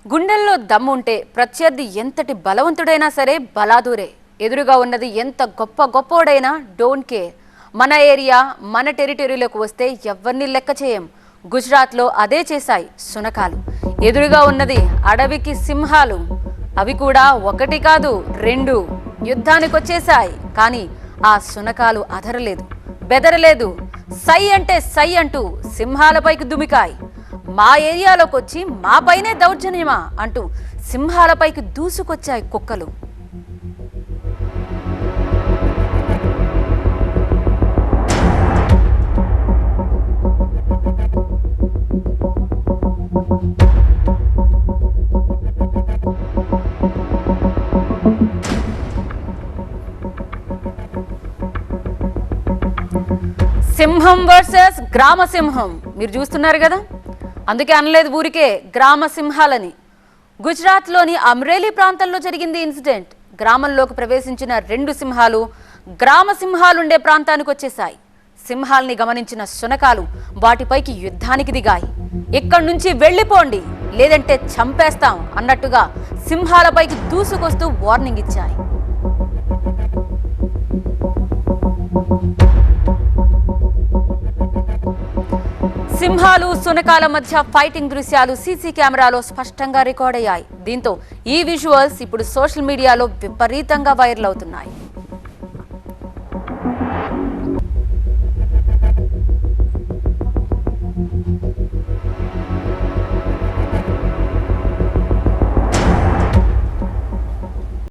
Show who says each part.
Speaker 1: గుండెల్లో దమ్ముంటే ప్రత్యర్థి ఎంతటి బలవంతుడైనా సరే బలాదూరే. ఎదురుగా ఉన్నది ఎంత గొప్పోడైనా డోంట్ కేర్. మన ఏరియా మన టెరిటరీలోకి వస్తే ఎవరిని లెక్క చేయం. గుజరాత్లో అదే చేశాయి శునకాలు. ఎదురుగా ఉన్నది అడవికి సింహాలు. అవి కూడా ఒకటి కాదు రెండు. యుద్ధానికి వచ్చేశాయి. కానీ ఆ శునకాలు అదరలేదు, బెదరలేదు. సై అంటే సై అంటూ సింహాలపైకి దుమికాయి. మా ఏరియాలోకి వచ్చి మా పైనే దౌర్జన్యమా అంటూ సింహాలపైకి దూసుకొచ్చాయి కుక్కలు. సింహం వర్సెస్ గ్రామ సింహం మీరు చూస్తున్నారు కదా. అందుకే అనలేదు ఊరికే గ్రామ సింహాలని. గుజరాత్లోని అమ్రేలీ ప్రాంతంలో జరిగింది ఇన్సిడెంట్. గ్రామంలోకి ప్రవేశించిన రెండు సింహాలు గ్రామ సింహాలుండే ప్రాంతానికి వచ్చేశాయి. సింహాల్ని గమనించిన శునకాలు వాటిపైకి యుద్ధానికి దిగాయి. ఇక్కడి నుంచి వెళ్ళిపోండి లేదంటే చంపేస్తాం అన్నట్టుగా సింహాలపైకి దూసుకొస్తూ వార్నింగ్ ఇచ్చాయి. సింహాలు శునకాల మధ్య ఫైటింగ్ దృశ్యాలు సీసీ కెమెరాలో స్పష్టంగా రికార్డ్ అయ్యాయి. దీంతో ఈ విజువల్స్ ఇప్పుడు సోషల్ మీడియాలో విపరీతంగా వైరల్ అవుతున్నాయి.